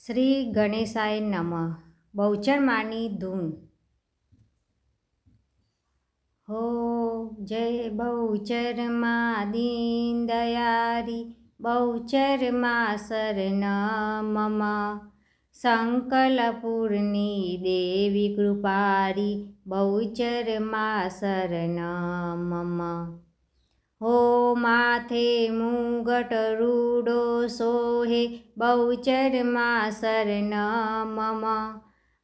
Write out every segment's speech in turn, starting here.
શ્રી ગણેશાય નમઃ. બહુચર માની ધૂન. હો જય બહુચર માં દીન દયારી, બહુચર માં શરણ મમ. સંકલપુરની દેવી કૃપારી, બહુચર માં શરણ મમ. હો માથે મુગટ રૂડો સોહે, બહુચર માં શરણ મમ.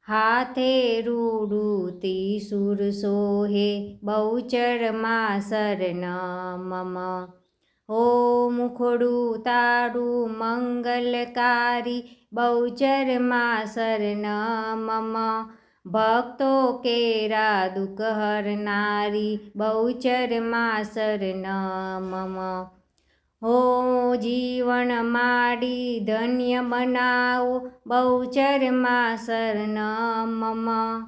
હાથે રૂડું ત્રિશૂળ સોહે, બહુચર માં શરણ મમ. હો મુખડું તારું મંગલકારી, બહુચર માં શરણ મમ. ભક્તો કેરા દુઃખ હરનારી, બહુચર માં શરણ મમ. હો જીવન માડી ધન્ય બનાવો, બહુચર માં શરણ મમ.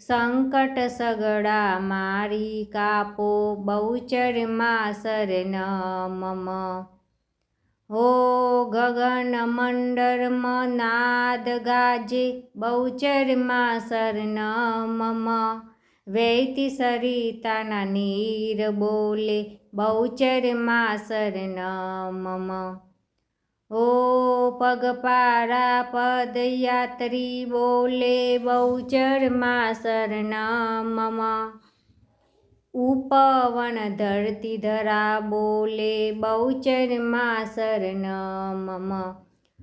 સંકટ સગડા મારી કાપો, બહુચર માં શરણ મમ. હો ગગન મંડળમાં નાદ ગાજે, બહુચર માં શરણ મમ. વહેતી સરિતાના નીર બોલે, બહુચર માં શરણ મમ. હો પગપાળા પદયાત્રી બોલે, બહુચર માં શરણ મમ. ઉપવન ધરતી ધરા બોલે, બહુચર માં શરણ મમ.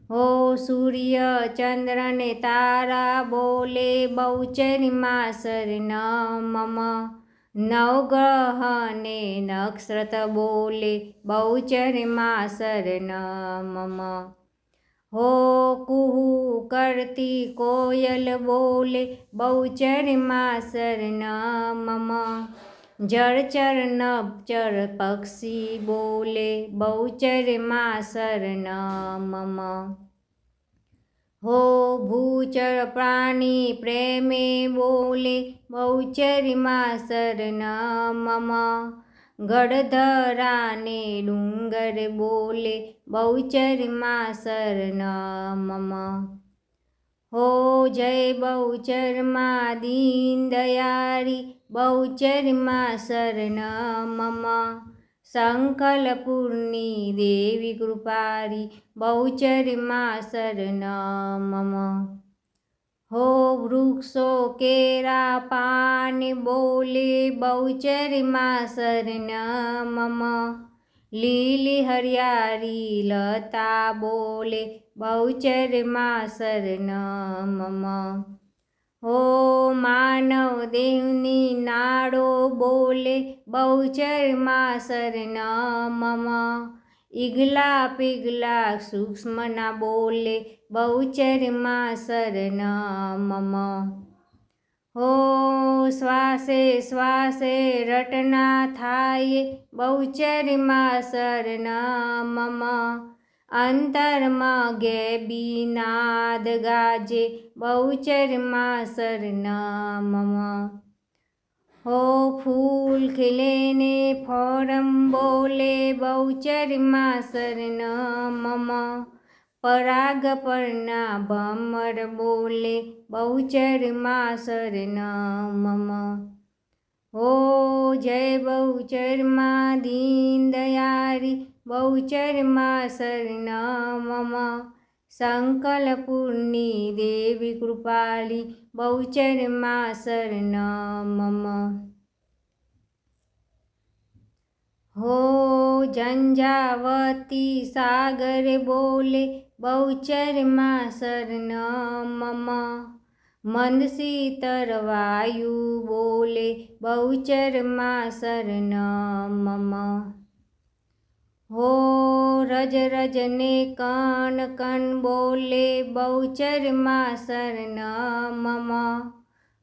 હો સૂર્ય ચંદ્ર ને તારા બોલે, બહુચર માં શરણ મમ. નવગ્રહ ને નક્ષત્ર બોલે, બહુચર માં શરણ મમ. હો કુહુ કરતી કોયલ બોલે, બહુચર માં શરણ મમ. જળચર નભચર પક્ષી બોલે, બહુચર માં શરણ મમ. હો ભૂચર પ્રાણી પ્રેમે બોલે, બહુચર માં શરણ મમ. ગડધરા ને ડુંગર બોલે, બહુચર માં શરણ મમ. હો જય બહુચર માં દીન દયારી, બહુચર માં શરણ મમ. સંકલપુરની દેવી કૃપારી, બહુચર માં શરણ મમ. હો વૃક્ષો કેરા પાન બોલે, બહુચર માં શરણ મમ. લીલી હરિયાળી લતા બોલે, બહુચર માં શરણ મમ. હો માનવ દેવની નાડો બોલે, બહુચર માં શરણ મમ. ઈગલા પીગલા સૂક્ષ્મના બોલે, બહુચર માં શરણ મમ. હો શ્વાસે શ્વાસે રટના થાય, બહુચર માં શરણ મમ. અંતરમાં ગેબી નાદ ગાજે, બહુચર માં શરણ મમ. હો ફૂલ ખીલે ને ફોરમ બોલે, બહુચર માં શરણ મમ. પરાગ પરના ભમર બોલે, બહુચર માં શરણ મમ. હો જય બહુચર માં દીન દયારી, બહુચર માં શરણ મમ. સંકલપુરની દેવી કૃપાલી, બહુચર માં શરણ મમ. હો ઝંઝાવતી સાગર બોલે, બહુચર માં શરણ મમ. મંદ શીતળ વાયુ બોલે, બહુચર માં શરણ મમ. હો રજ રજ ને કણ કણ બોલે, બહુચર માં શરણ મમ.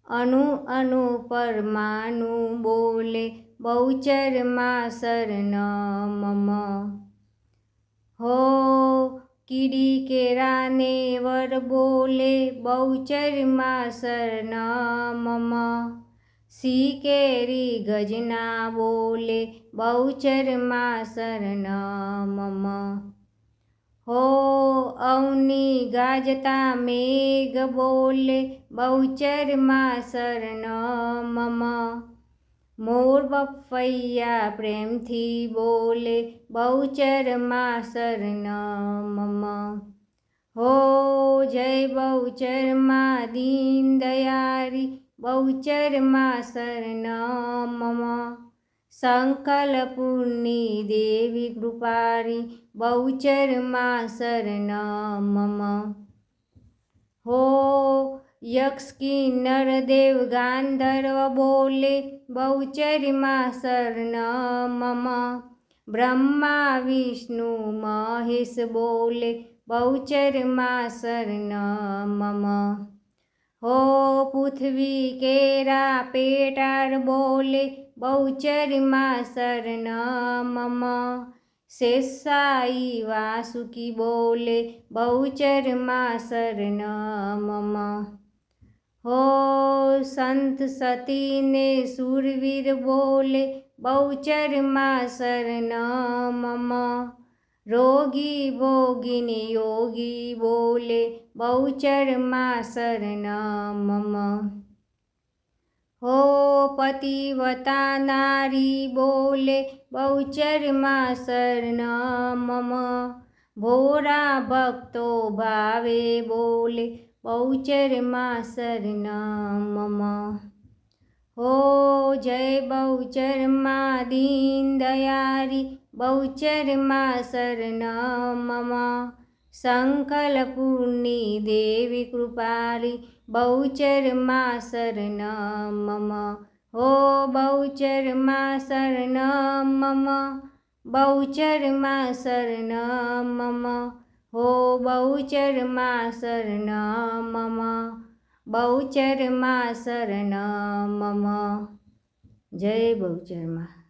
અણુ અણુ પરમાણુ બોલે, બહુચર માં શરણ મમ. હો કીડી કેરા ને વર બોલે, બહુચર માં શરણ મમ. સી કેરી ગજના બોલે, બહુચર માં શરણ મમ. હો અવની ગાજતા મેઘ બોલે બહુચરમાં શરણ મમ. મોર બફૈયા પ્રેમથી બોલે બહુચરમાં શરણ મમ. હો જય બહુચરમાં દીન દયારી બહુચરમાં શરણ મમ. સંકલપુરની દેવી કૃપારી બહુચરમાં શરણ મમ. હો યક્ષ કિન્નર દેવ ગાંધર્વ બોલે બહુચરમાં શરણ મમ. બ્રહ્મા વિષ્ણુ મહેશ બોલે બહુચરમાં શરણ મમ. હો પૃથ્વી કેરા પેટાર બોલે બહુચરમાં શરણ મમ. શેષાઈ વાસુકી બોલે બહુચરમાં શરણ મમ. હો સંત સતી ને શૂરવીર બોલે બહુચરમાં શરણ મમ. રોગી ભોગીને યોગી બોલે બહુચરમાં શરણ મમ. હો પતિવતા નારી બોલે બહુચરમાં શરણ મમ. ભોરા ભક્તો ભાવે બોલે બહુચરમાં શરણ મમ. હો જય બહુચરમાં દીન દયારી બહુચરમાં શરણ મમ. સંકલપુરની દેવી કૃપારી બહુચરમાં શરણ મમ. હો બહુચરમાં શરણ મમ. બહુચરમાં શરણ મમ. હો બહુચરમાં શરણ મમ. બહુચરમાં શરણ મમ. જય બહુચરમાં.